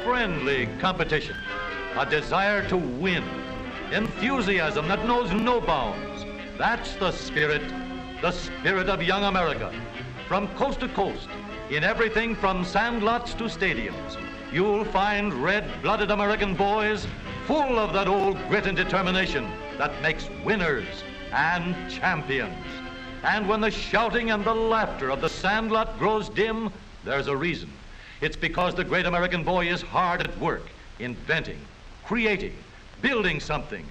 Friendly competition, a desire to win, enthusiasm that knows no bounds. That's the spirit of young America. From coast to coast, in everything from sandlots to stadiums, you'll find red-blooded American boys full of that old grit and determination that makes winners and champions. And when the shouting and the laughter of the sandlot grows dim, there's a reason. It's because the great American boy is hard at work, inventing, creating, building something.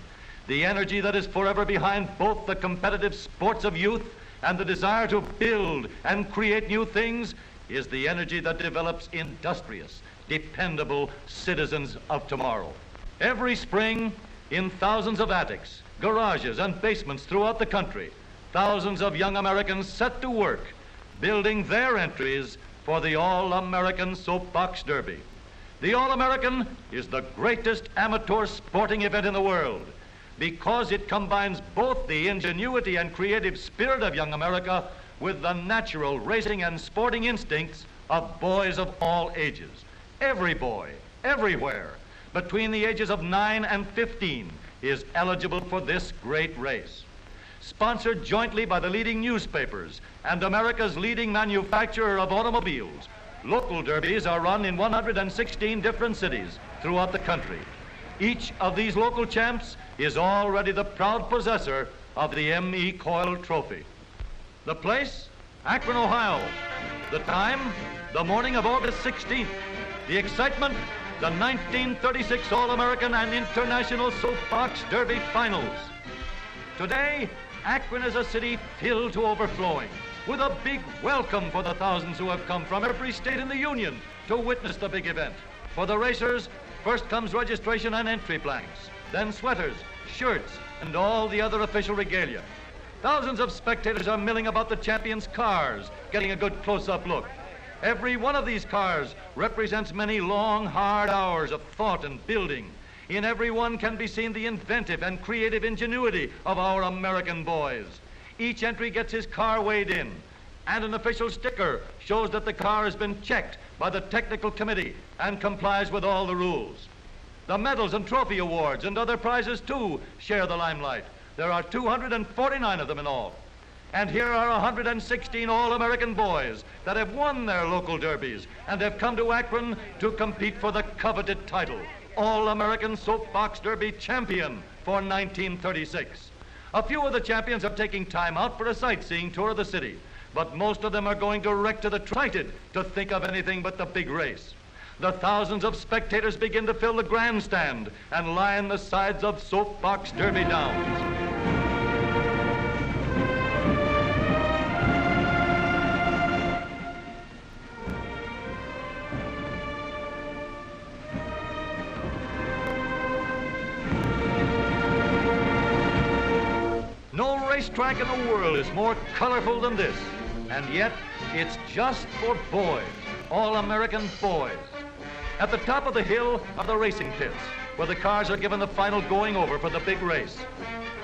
The energy that is forever behind both the competitive sports of youth and the desire to build and create new things is the energy that develops industrious, dependable citizens of tomorrow. Every spring, in thousands of attics, garages, and basements throughout the country, thousands of young Americans set to work building their entries for the All-American Soapbox Derby. The All-American is the greatest amateur sporting event in the world because it combines both the ingenuity and creative spirit of young America with the natural racing and sporting instincts of boys of all ages. Every boy, everywhere, between the ages of 9 and 15 is eligible for this great race. Sponsored jointly by the leading newspapers and America's leading manufacturer of automobiles, local derbies are run in 116 different cities throughout the country. Each of these local champs is already the proud possessor of the M.E. Coyle Trophy. The place? Akron, Ohio. The time? The morning of August 16th. The excitement? The 1936 All-American and International Soapbox Derby Finals. Today, Akron is a city filled to overflowing with a big welcome for the thousands who have come from every state in the Union to witness the big event. For the racers, first comes registration and entry blanks, then sweaters, shirts, and all the other official regalia. Thousands of spectators are milling about the champions' cars, getting a good close-up look. Every one of these cars represents many long, hard hours of thought and building. In every one can be seen the inventive and creative ingenuity of our American boys. Each entry gets his car weighed in, and an official sticker shows that the car has been checked by the technical committee and complies with all the rules. The medals and trophy awards and other prizes, too, share the limelight. There are 249 of them in all. And here are 116 All-American boys that have won their local derbies and have come to Akron to compete for the coveted title, All-American Soapbox Derby Champion for 1936. A few of the champions are taking time out for a sightseeing tour of the city, but most of them are going direct to the excited to think of anything but the big race. The thousands of spectators begin to fill the grandstand and line the sides of Soapbox Derby downs. No racetrack in the world is more colorful than this, and yet it's just for boys, all-American boys. At the top of the hill are the racing pits, where the cars are given the final going over for the big race.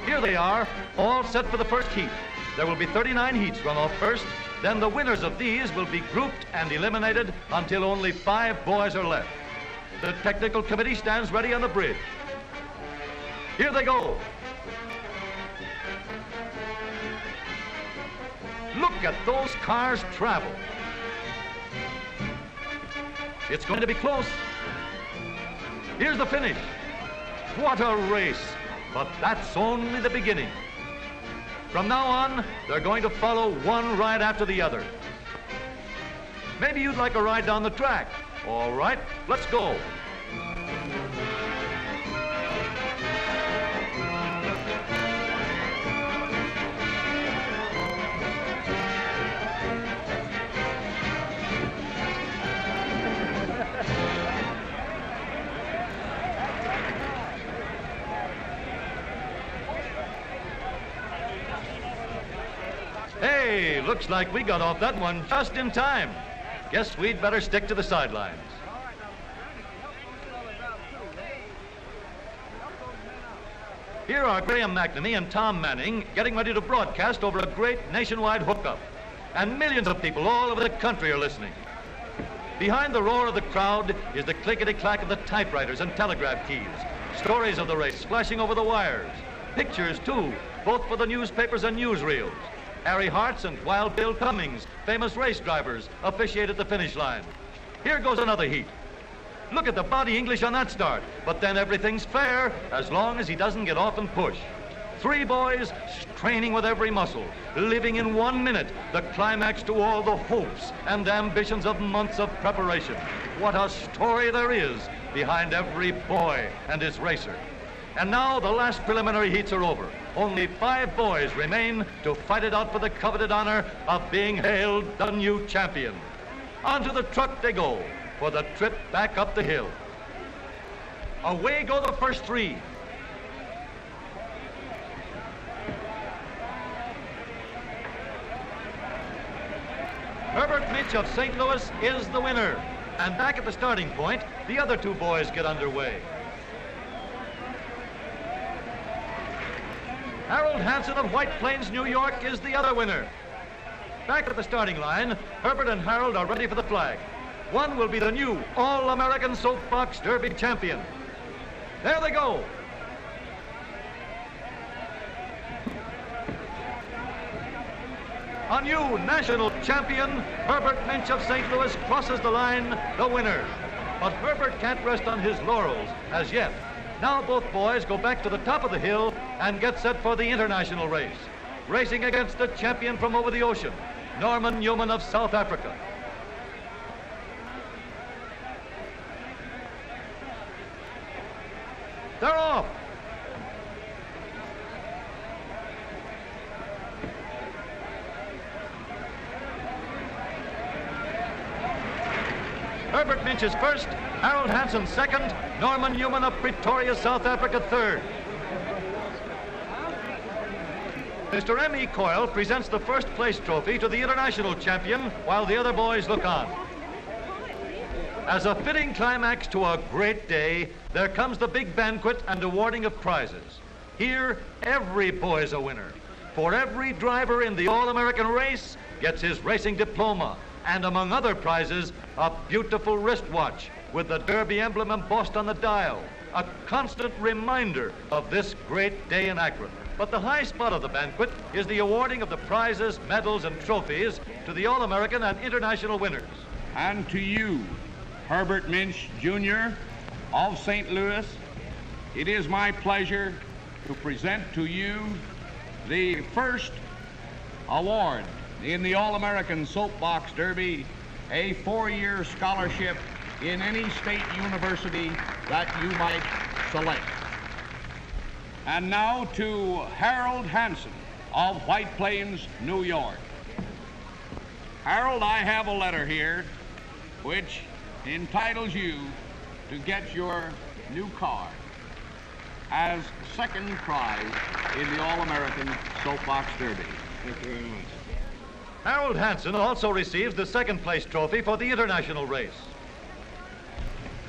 Here they are, all set for the first heat. There will be 39 heats run off first, then the winners of these will be grouped and eliminated until only 5 boys are left. The technical committee stands ready on the bridge. Here they go. Look at those cars travel. It's going to be close. Here's the finish. What a race, but that's only the beginning. From now on, they're going to follow one ride after the other. Maybe you'd like a ride down the track. All right, let's go. Hey, looks like we got off that one just in time. Guess we'd better stick to the sidelines. Here are Graham McNamee and Tom Manning getting ready to broadcast over a great nationwide hookup. And millions of people all over the country are listening. Behind the roar of the crowd is the clickety-clack of the typewriters and telegraph keys. Stories of the race flashing over the wires. Pictures, too, both for the newspapers and newsreels. Harry Hartz and Wild Bill Cummings, famous race drivers, officiate at the finish line. Here goes another heat. Look at the body English on that start. But then everything's fair as long as he doesn't get off and push. Three boys straining with every muscle, living in 1 minute the climax to all the hopes and ambitions of months of preparation. What a story there is behind every boy and his racer. And now the last preliminary heats are over. Only 5 boys remain to fight it out for the coveted honor of being hailed the new champion. Onto the truck they go for the trip back up the hill. Away go the first 3. Herbert Mitch of St. Louis is the winner. And back at the starting point, the other 2 boys get underway. Harold Hansen of White Plains, New York is the other winner. Back at the starting line, Herbert and Harold are ready for the flag. One will be the new All-American Soapbox Derby champion. There they go. A new national champion, Herbert Minch of St. Louis, crosses the line, the winner. But Herbert can't rest on his laurels as yet. Now both boys go back to the top of the hill and get set for the international race. Racing against the champion from over the ocean, Norman Newman of South Africa. They're off. Herbert Minch is first, Harold Hansen second, Norman Newman of Pretoria, South Africa third. Mr. M.E. Coyle presents the first place trophy to the international champion while the other boys look on. As a fitting climax to a great day, there comes the big banquet and awarding of prizes. Here, every boy's a winner. For every driver in the All-American race gets his racing diploma, and among other prizes, a beautiful wristwatch with the Derby emblem embossed on the dial, a constant reminder of this great day in Akron. But the high spot of the banquet is the awarding of the prizes, medals, and trophies to the All-American and international winners. And to you, Herbert Minch, Jr. of St. Louis, it is my pleasure to present to you the first award in the All-American Soapbox Derby, a 4-year scholarship in any state university that you might select. And now to Harold Hansen of White Plains, New York. Harold, I have a letter here which entitles you to get your new car as second prize in the All-American Soapbox Derby. Thank you very much. Harold Hansen also receives the second place trophy for the international race.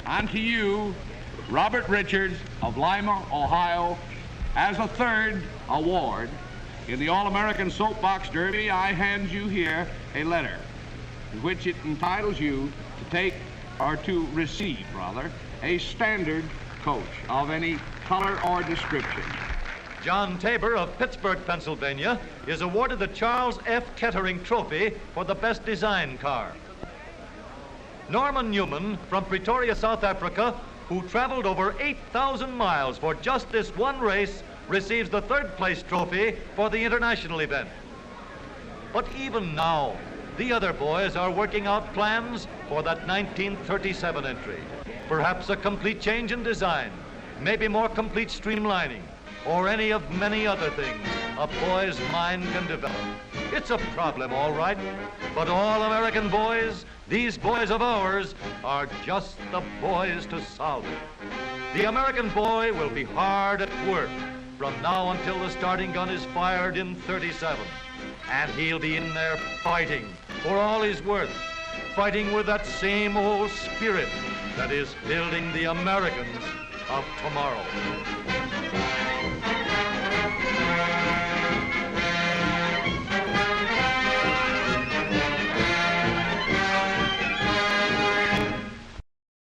And to you, Robert Richards of Lima, Ohio, as a third award in the All-American Soapbox Derby, I hand you here a letter in which it entitles you to take, or to receive, rather, a standard coach of any color or description. John Tabor of Pittsburgh, Pennsylvania, is awarded the Charles F. Kettering Trophy for the best design car. Norman Newman from Pretoria, South Africa, who traveled over 8,000 miles for just this one race, receives the third place trophy for the international event. But even now, the other boys are working out plans for that 1937 entry. Perhaps a complete change in design, maybe more complete streamlining, or any of many other things a boy's mind can develop. It's a problem, all right, but all American boys, these boys of ours, are just the boys to solve it. The American boy will be hard at work from now until the starting gun is fired in 37. And he'll be in there fighting for all he's worth, fighting with that same old spirit that is building the Americans of tomorrow.